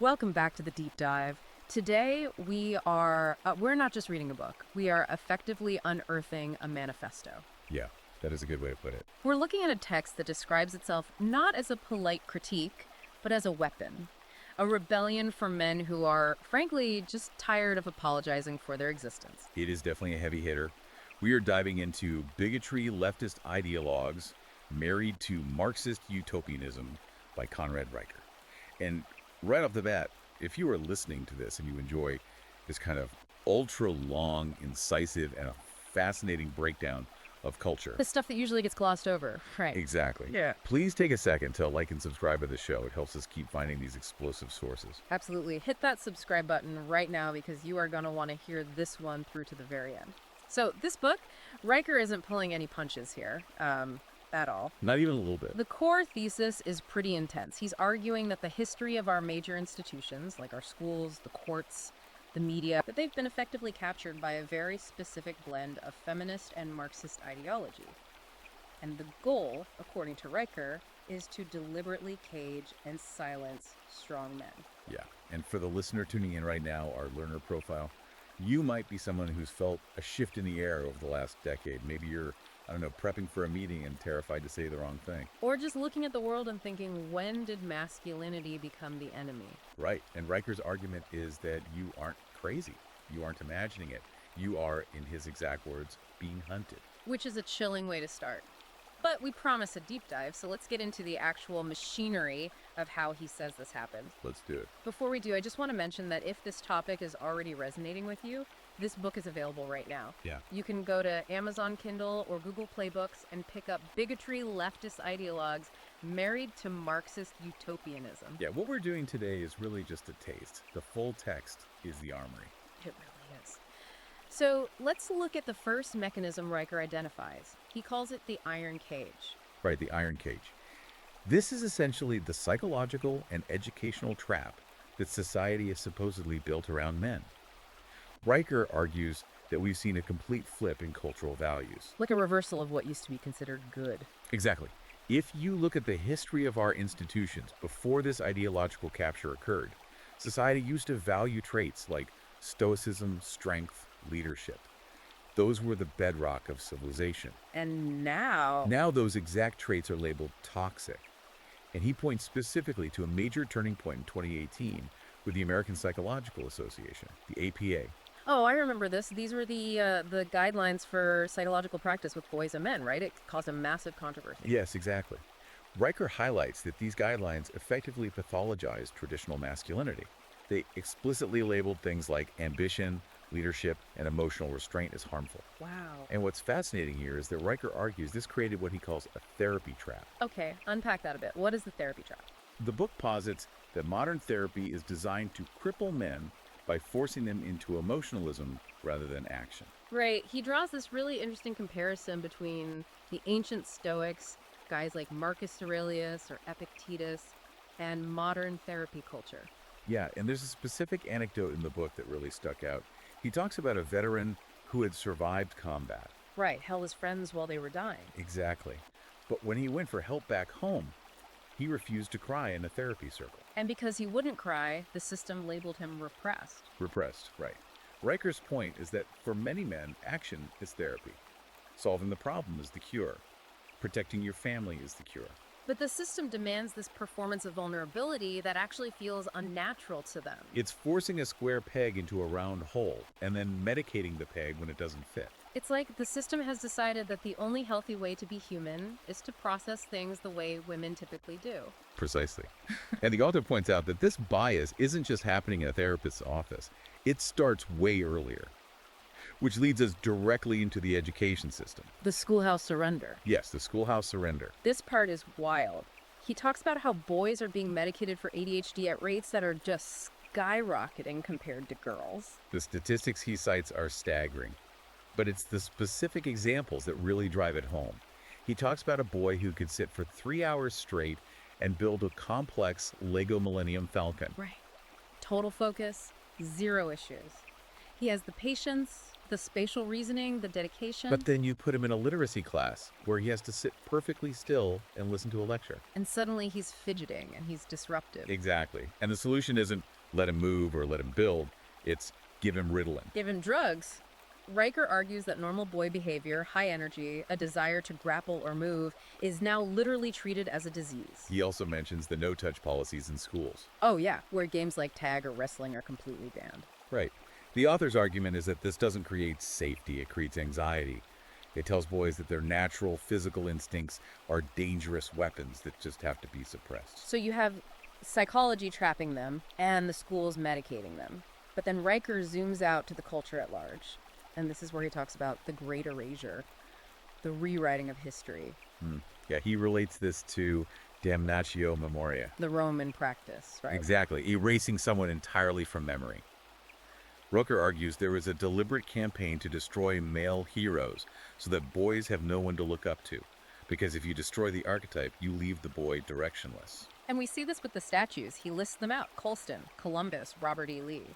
Welcome back to the deep dive. Today we're not just reading a book. We are effectively unearthing a manifesto. Yeah, that is a good way to put it. We're looking at a text that describes itself not as a polite critique, but as a weapon. A rebellion for men who are, frankly, just tired of apologizing for their existence. It is definitely a heavy hitter. We are diving into bigotry, leftist ideologues, married to Marxist utopianism by Conrad Riker. And right off the bat, if you are listening to this and you enjoy this kind of ultra long, incisive, and a fascinating breakdown of culture. The stuff that usually gets glossed over, right? Exactly. Yeah. Please take a second to like and subscribe to the show. It helps us keep finding these explosive sources. Absolutely. Hit that subscribe button right now because you are going to want to hear this one through to the very end. So this book, Riker isn't pulling any punches here at all. Not even a little bit. The core thesis is pretty intense. He's arguing that the history of our major institutions, like our schools, the courts, the media, that they've been effectively captured by a very specific blend of feminist and Marxist ideology. And the goal, according to Riker, is to deliberately cage and silence strong men. Yeah, and for the listener tuning in right now, our learner profile, you might be someone who's felt a shift in the air over the last decade. Maybe you're, prepping for a meeting and terrified to say the wrong thing. Or just looking at the world and thinking, when did masculinity become the enemy? Right, and Riker's argument is that you aren't crazy. You aren't imagining it. You are, in his exact words, being hunted. Which is a chilling way to start. But we promise a deep dive, so let's get into the actual machinery of how he says this happened. Let's do it. Before we do, I just want to mention that if this topic is already resonating with you, this book is available right now. Yeah. You can go to Amazon Kindle or Google Play Books and pick up Bigotry, Leftist Ideologues, Married to Marxist Utopianism. Yeah, what we're doing today is really just a taste. The full text is the armory. It really is. So let's look at the first mechanism Riker identifies. He calls it the iron cage. Right, the iron cage. This is essentially the psychological and educational trap that society is supposedly built around men. Riker argues that we've seen a complete flip in cultural values. Like a reversal of what used to be considered good. Exactly. If you look at the history of our institutions before this ideological capture occurred, society used to value traits like stoicism, strength, leadership. Those were the bedrock of civilization. And now... Now those exact traits are labeled toxic. And he points specifically to a major turning point in 2018 with the American Psychological Association, the APA. Oh, I remember this. These were the guidelines for psychological practice with boys and men, right? It caused a massive controversy. Yes, exactly. Riker highlights that these guidelines effectively pathologized traditional masculinity. They explicitly labeled things like ambition, leadership, and emotional restraint as harmful. Wow. And what's fascinating here is that Riker argues this created what he calls a therapy trap. Okay, unpack that a bit. What is the therapy trap? The book posits that modern therapy is designed to cripple men by forcing them into emotionalism rather than action. Right. He draws this really interesting comparison between the ancient Stoics, guys like Marcus Aurelius or Epictetus, and modern therapy culture. Yeah, and there's a specific anecdote in the book that really stuck out. He talks about a veteran who had survived combat. Right, held his friends while they were dying. Exactly. But when he went for help back home, he refused to cry in a therapy circle. And because he wouldn't cry, the system labeled him repressed. Repressed, right. Riker's point is that for many men, action is therapy. Solving the problem is the cure. Protecting your family is the cure. But the system demands this performance of vulnerability that actually feels unnatural to them. It's forcing a square peg into a round hole and then medicating the peg when it doesn't fit. It's like the system has decided that the only healthy way to be human is to process things the way women typically do. Precisely. And the author points out that this bias isn't just happening in a therapist's office. It starts way earlier, which leads us directly into the education system. The schoolhouse surrender. Yes, the schoolhouse surrender. This part is wild. He talks about how boys are being medicated for ADHD at rates that are just skyrocketing compared to girls. The statistics he cites are staggering, but it's the specific examples that really drive it home. He talks about a boy who could sit for 3 hours straight and build a complex Lego Millennium Falcon. Right. Total focus, zero issues. He has the patience, The spatial reasoning, the dedication. But then you put him in a literacy class where he has to sit perfectly still and listen to a lecture. And suddenly he's fidgeting and he's disruptive. Exactly. And the solution isn't let him move or let him build, it's give him Ritalin. Give him drugs. Riker argues that normal boy behavior, high energy, a desire to grapple or move, is now literally treated as a disease. He also mentions the no-touch policies in schools. Oh yeah, where games like tag or wrestling are completely banned. Right. The author's argument is that this doesn't create safety, it creates anxiety. It tells boys that their natural physical instincts are dangerous weapons that just have to be suppressed. So you have psychology trapping them and the schools medicating them. But then Riker zooms out to the culture at large. And this is where he talks about the great erasure, the rewriting of history. Yeah, he relates this to damnatio memoria. The Roman practice, right? Exactly, erasing someone entirely from memory. Roker argues there was a deliberate campaign to destroy male heroes so that boys have no one to look up to. Because if you destroy the archetype, you leave the boy directionless. And we see this with the statues. He lists them out: Colston, Columbus, Robert E. Lee.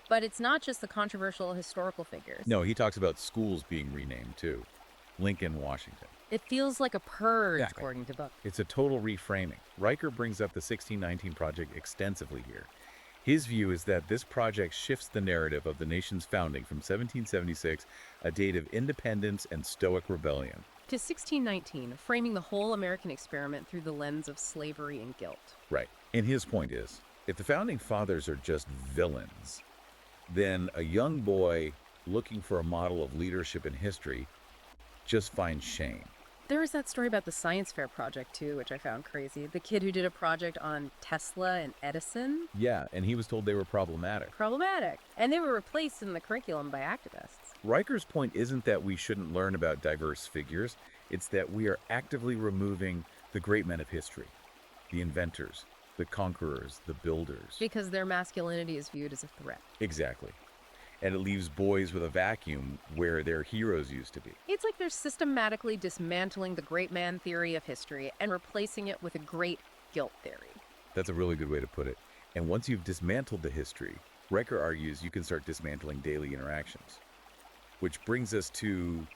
But it's not just the controversial historical figures. No, he talks about schools being renamed too. Lincoln, Washington. It feels like a purge, Exactly. according to Book. It's a total reframing. Riker brings up the 1619 Project extensively here. His view is that this project shifts the narrative of the nation's founding from 1776, a date of independence and stoic rebellion. To 1619, framing the whole American experiment through the lens of slavery and guilt. Right. And his point is, if the founding fathers are just villains, then a young boy looking for a model of leadership in history just finds shame. There was that story about the science fair project, too, which I found crazy. The kid who did a project on Tesla and Edison. Yeah, and he was told they were problematic. Problematic. And they were replaced in the curriculum by activists. Riker's point isn't that we shouldn't learn about diverse figures. It's that we are actively removing the great men of history, the inventors, the conquerors, the builders. Because their masculinity is viewed as a threat. Exactly. And it leaves boys with a vacuum where their heroes used to be. It's like they're systematically dismantling the great man theory of history and replacing it with a great guilt theory. That's a really good way to put it. And once you've dismantled the history, Riker argues you can start dismantling daily interactions. Which brings us to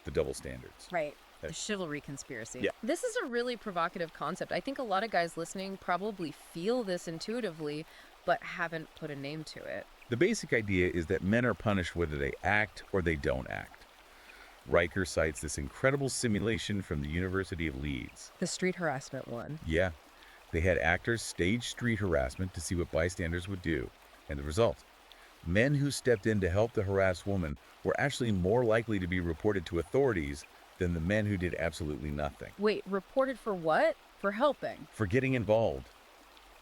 the double standards. Right. The chivalry conspiracy. Yeah. This is a really provocative concept. I think a lot of guys listening probably feel this intuitively, but haven't put a name to it. The basic idea is that men are punished whether they act or they don't act. Riker cites this incredible simulation from the University of Leeds. The street harassment one. Yeah, they had actors stage street harassment to see what bystanders would do. And the result? Men who stepped in to help the harassed woman were actually more likely to be reported to authorities than the men who did absolutely nothing. Wait, reported for what? For helping. For getting involved.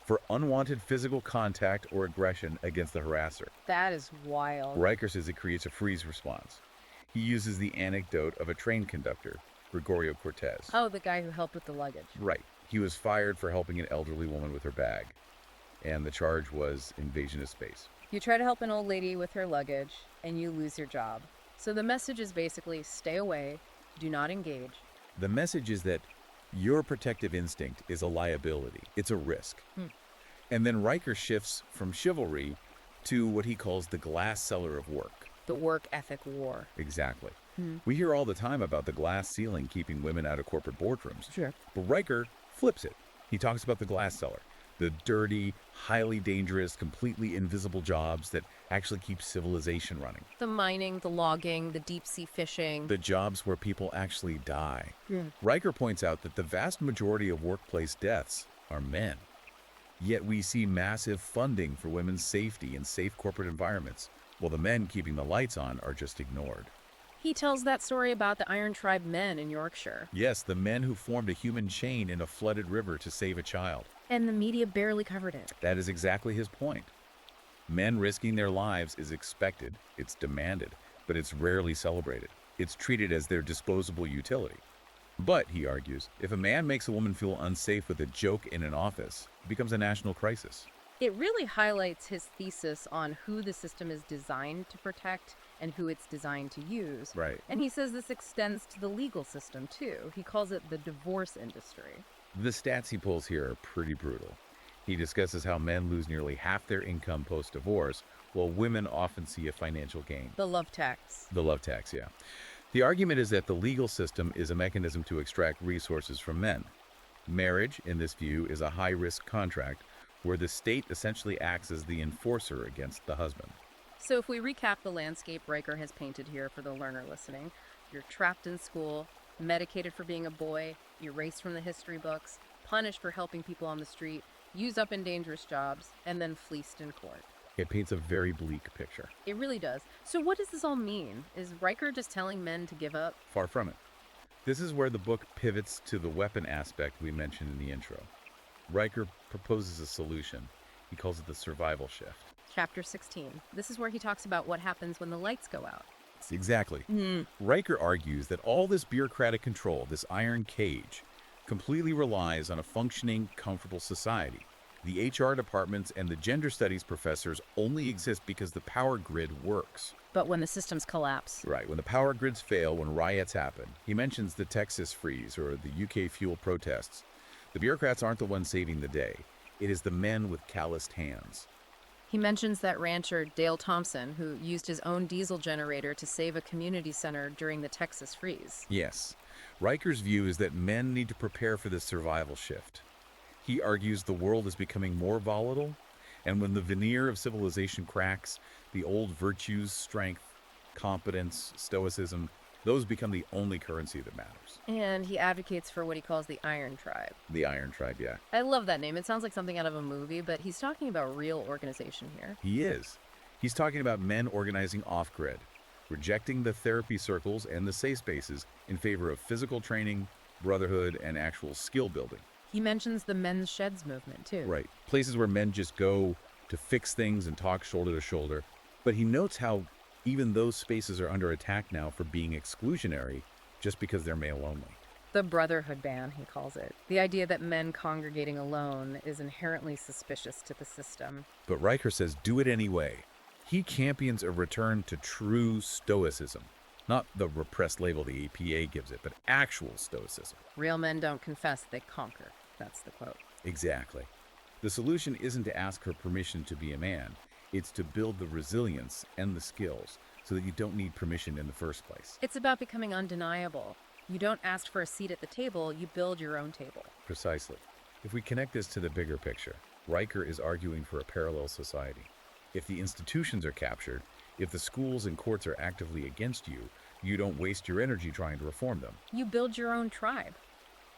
For unwanted physical contact or aggression against the harasser. That is wild. Riker says it creates a freeze response. He uses the anecdote of a train conductor, Gregorio Cortez. Oh, the guy who helped with the luggage. Right. He was fired for helping an elderly woman with her bag. And the charge was invasion of space. You try to help an old lady with her luggage, and you lose your job. So the message is basically stay away, do not engage. The message is that your protective instinct is a liability. It's a risk. And then Riker shifts from chivalry to what he calls the glass cellar of work. The work ethic war. Exactly. We hear all the time about the glass ceiling keeping women out of corporate boardrooms. Sure. But Riker flips it. He talks about the glass cellar. The dirty, highly dangerous, completely invisible jobs that actually keep civilization running. The mining, the logging, the deep sea fishing. The jobs where people actually die. Yeah. Riker points out that the vast majority of workplace deaths are men. Yet we see massive funding for women's safety in safe corporate environments, while the men keeping the lights on are just ignored. He tells that story about the Iron Tribe men in Yorkshire. Yes, the men who formed a human chain in a flooded river to save a child. And the media barely covered it. That is exactly his point. Men risking their lives is expected, it's demanded, but it's rarely celebrated. It's treated as their disposable utility. But, he argues, if a man makes a woman feel unsafe with a joke in an office, it becomes a national crisis. It really highlights his thesis on who the system is designed to protect and who it's designed to use. Right. And he says this extends to the legal system, too. He calls it the divorce industry. The stats he pulls here are pretty brutal. He discusses how men lose nearly half their income post-divorce, while women often see a financial gain. The love tax. The love tax, yeah. The argument is that the legal system is a mechanism to extract resources from men. Marriage, in this view, is a high-risk contract where the state essentially acts as the enforcer against the husband. So if we recap the landscape Riker has painted here for the learner listening, you're trapped in school, medicated for being a boy, erased from the history books, punished for helping people on the street, used up in dangerous jobs, and then fleeced in court. It paints a very bleak picture. It really does. So what does this all mean? Is Riker just telling men to give up? Far from it. This is where the book pivots to the weapon aspect we mentioned in the intro. Riker proposes a solution. He calls it the survival shift. Chapter 16. This is where he talks about what happens when the lights go out. Exactly. Riker argues that all this bureaucratic control, this iron cage, completely relies on a functioning, comfortable society. The HR departments and the gender studies professors only exist because the power grid works. But when the systems collapse. Right, when the power grids fail, when riots happen. He mentions the Texas freeze or the UK fuel protests. The bureaucrats aren't the ones saving the day. It is the men with calloused hands. He mentions that rancher Dale Thompson, who used his own diesel generator to save a community center during the Texas freeze. Yes. Riker's view is that men need to prepare for this survival shift. He argues the world is becoming more volatile, and when the veneer of civilization cracks, the old virtues, strength, competence, stoicism, those become the only currency that matters. And he advocates for what he calls the Iron Tribe. The Iron Tribe, yeah. I love that name. It sounds like something out of a movie, but he's talking about real organization here. He is. He's talking about men organizing off-grid, rejecting the therapy circles and the safe spaces in favor of physical training, brotherhood, and actual skill building. He mentions the men's sheds movement, too. Right. Places where men just go to fix things and talk shoulder to shoulder. But he notes how even those spaces are under attack now for being exclusionary just because they're male only. The brotherhood ban, he calls it. The idea that men congregating alone is inherently suspicious to the system. But Riker says do it anyway. He champions a return to true stoicism. Not the repressed label the APA gives it, but actual stoicism. Real men don't confess, they conquer. That's the quote. Exactly. The solution isn't to ask for permission to be a man. It's to build the resilience and the skills so that you don't need permission in the first place. It's about becoming undeniable. You don't ask for a seat at the table, you build your own table. Precisely. If we connect this to the bigger picture, Riker is arguing for a parallel society. If the institutions are captured, if the schools and courts are actively against you, you don't waste your energy trying to reform them. You build your own tribe,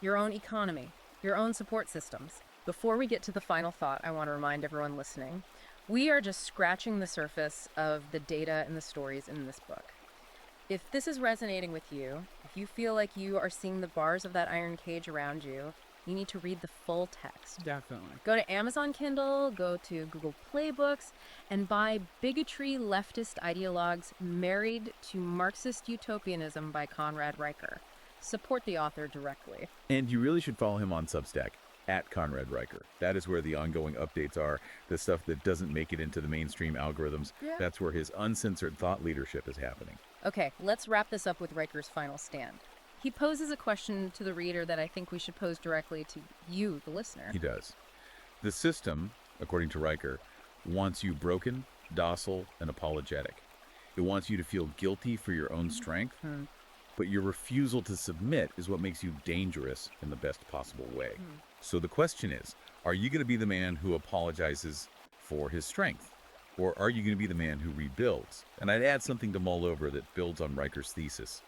your own economy, your own support systems. Before we get to the final thought, I want to remind everyone listening, we are just scratching the surface of the data and the stories in this book. If this is resonating with you, if you feel like you are seeing the bars of that iron cage around you, you need to read the full text. Definitely. Go to Amazon Kindle, go to Google Play Books, and buy Bigotry, Leftist Ideologues Married to Marxist Utopianism by Conrad Riker. Support the author directly. And you really should follow him on Substack, @Conrad Riker. That is where the ongoing updates are, the stuff that doesn't make it into the mainstream algorithms. Yeah. That's where his uncensored thought leadership is happening. Okay, let's wrap this up with Riker's final stand. He poses a question to the reader that I think we should pose directly to you, the listener. He does. The system, according to Riker, wants you broken, docile, and apologetic. It wants you to feel guilty for your own strength, but your refusal to submit is what makes you dangerous in the best possible way. So the question is, are you going to be the man who apologizes for his strength? Or are you going to be the man who rebuilds? And I'd add something to mull over that builds on Riker's thesis.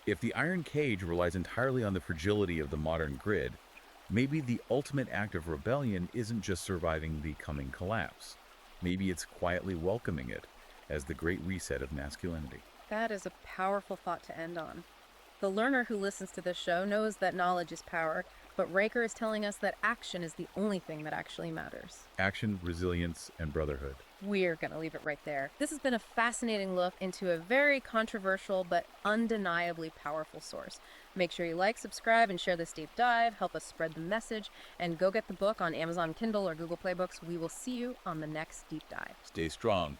If the iron cage relies entirely on the fragility of the modern grid, maybe the ultimate act of rebellion isn't just surviving the coming collapse. Maybe it's quietly welcoming it as the great reset of masculinity. That is a powerful thought to end on. The learner who listens to this show knows that knowledge is power, but Riker is telling us that action is the only thing that actually matters. Action, resilience, and brotherhood. We're going to leave it right there. This has been a fascinating look into a very controversial but undeniably powerful source. Make sure you like, subscribe, and share this deep dive. Help us spread the message. And go get the book on Amazon Kindle or Google Play Books. We will see you on the next deep dive. Stay strong.